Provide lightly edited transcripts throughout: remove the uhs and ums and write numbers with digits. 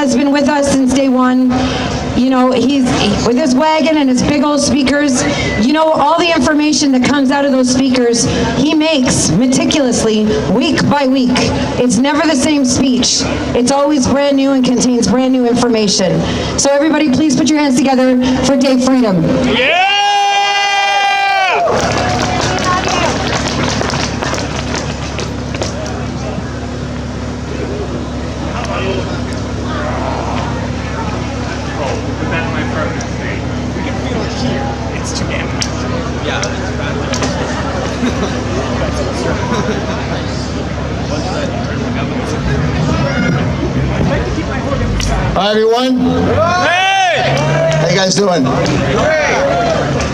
has been with us since day one. You know, he's with his wagon and his big old speakers. You know, all the information that comes out of those speakers, he makes meticulously, week by week. It's never the same speech. It's always brand new and contains brand new information. So everybody, please put your hands together for Dave Freedom. Yeah! Hi everyone. Hey! How you guys doing?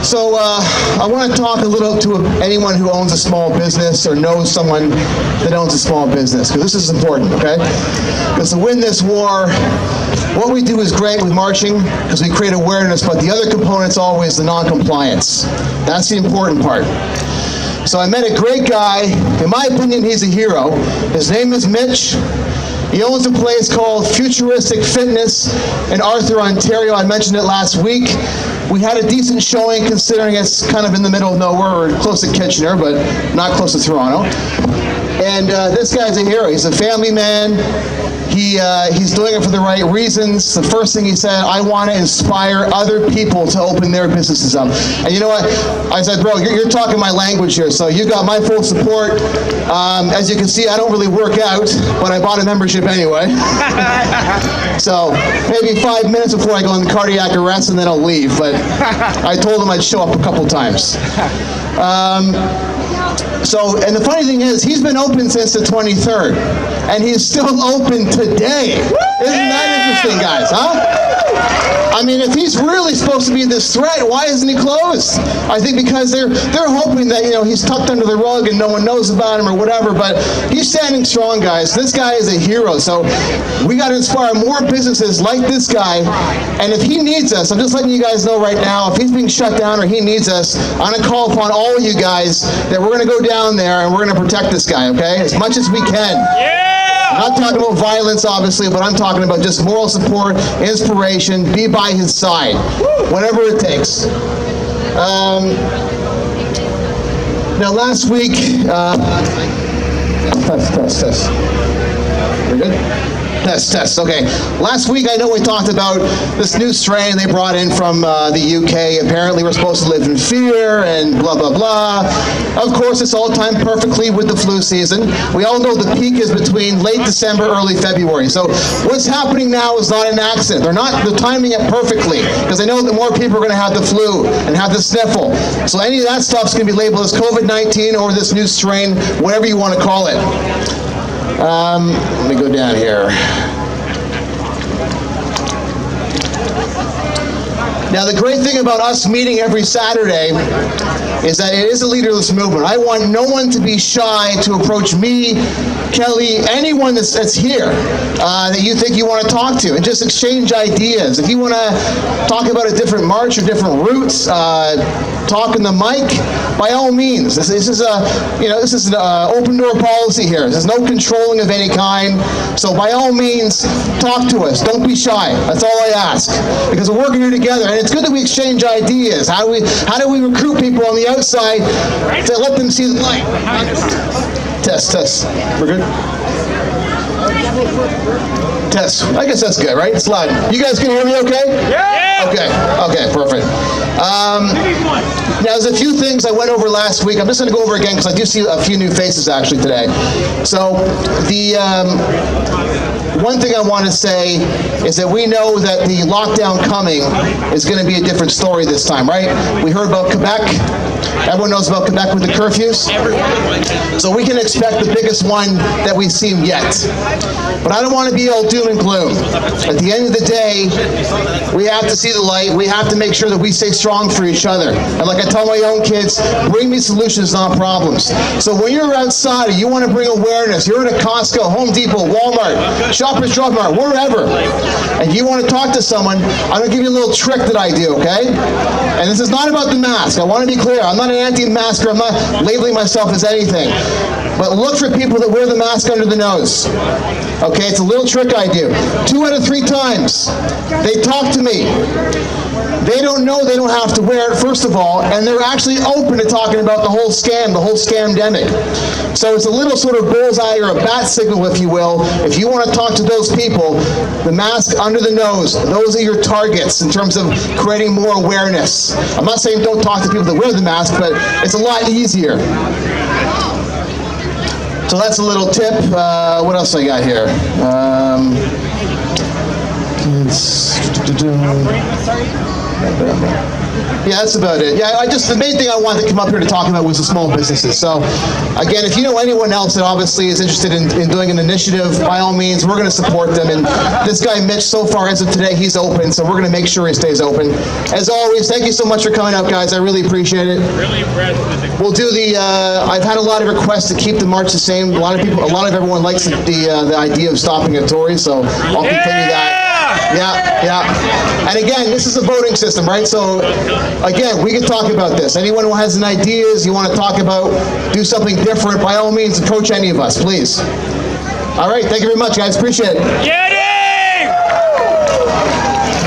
So I want to talk a little to anyone who owns a small business or knows someone that owns a small business, because this is important, okay? Because to win this war, what we do is great with marching, because we create awareness, but the other component's always the non-compliance. That's the important part. So I met a great guy. In my opinion, he's a hero. His name is Mitch. He owns a place called Futuristic Fitness in Arthur, Ontario. I mentioned it last week. We had a decent showing considering it's kind of in the middle of nowhere. We're close to Kitchener, but not close to Toronto. And this guy's a hero. He's a family man. He's doing it for the right reasons. The first thing he said, I want to inspire other people to open their businesses up. And you know what? I said, bro, you're talking my language here, so you got my full support. As you can see, I don't really work out, but I bought a membership anyway. So maybe 5 minutes before I go into cardiac arrest, and then I'll leave. But I told him I'd show up a couple times. And the funny thing is, he's been open since the 23rd, and he's still open today. Isn't that interesting, guys, huh? I mean, if he's really supposed to be this threat, why isn't he closed? I think because they're hoping that, you know, he's tucked under the rug and no one knows about him or whatever, but he's standing strong, guys. This guy is a hero, so we got to inspire more businesses like this guy, and if he needs us, I'm just letting you guys know right now, if he's being shut down or he needs us, I'm going to call upon all of you guys that we're going to go down there and we're going to protect this guy, okay? As much as we can. Yeah! I'm not talking about violence, obviously, but I'm talking about just moral support, inspiration, be by his side, whatever it takes. Now, last week, test. We're good? Test, okay. Last week, I know we talked about this new strain they brought in from the UK. Apparently, we're supposed to live in fear and blah, blah, blah. Of course, it's all timed perfectly with the flu season. We all know the peak is between late December, early February. So what's happening now is not an accident. They're timing it perfectly, because they know that more people are going to have the flu and have the sniffle. So any of that stuff's going to be labeled as COVID-19 or this new strain, whatever you want to call it. Let me go down here. Now, the great thing about us meeting every Saturday is that it is a leaderless movement. I want no one to be shy to approach me, Kelly, anyone that's here that you think you want to talk to, and just exchange ideas. If you want to talk about a different march or different routes, talk in the mic, by all means. This is an open door policy here. There's no controlling of any kind. So by all means, talk to us. Don't be shy. That's all I ask, because we're working here together, and it's good that we exchange ideas. How do we recruit people on the outside to let them see the light? Test. We're good? Test. I guess that's good, right? It's loud. You guys can hear me okay? Yeah! Okay, perfect. Now, there's a few things I went over last week. I'm just going to go over again because I do see a few new faces actually today. So, the one thing I want to say is that we know that the lockdown coming is going to be a different story this time, right? We heard about Quebec. Everyone knows about Quebec with the curfews. So we can expect the biggest one that we've seen yet. But I don't want to be all doom and gloom. At the end of the day, we have to see the light. We have to make sure that we stay strong for each other. And like I tell my own kids, bring me solutions, not problems. So when you're outside, you want to bring awareness. You're in a Costco, Home Depot, Walmart, shop Shoppers Drug Mart, wherever, and you want to talk to someone, I'm going to give you a little trick that I do, okay? And this is not about the mask. I want to be clear. I'm not an anti-masker. I'm not labeling myself as anything. But look for people that wear the mask under the nose. Okay, it's a little trick I do. 2 out of 3 times, they talk to me. They don't know they don't have to wear it, first of all, and they're actually open to talking about the whole scamdemic. So it's a little sort of bullseye or a bat signal, if you will. If you want to talk to those people, the mask under the nose, those are your targets in terms of creating more awareness. I'm not saying don't talk to people that wear the mask, but it's a lot easier. So that's a little tip. What else I got here? Yeah, that's about it. Yeah, the main thing I wanted to come up here to talk about was the small businesses. So, again, if you know anyone else that obviously is interested in doing an initiative, by all means, we're going to support them. And this guy, Mitch, so far as of today, he's open, so we're going to make sure he stays open. As always, thank you so much for coming out, guys. I really appreciate it. Really impressed with the... We'll do I've had a lot of requests to keep the march the same. A lot of everyone likes the idea of stopping at Tories, so I'll continue that. Yeah. And again, this is a voting system, right? So, again, we can talk about this. Anyone who has any ideas you want to talk about, do something different, by all means, approach any of us, please. All right, thank you very much, guys. Appreciate it. Yeah.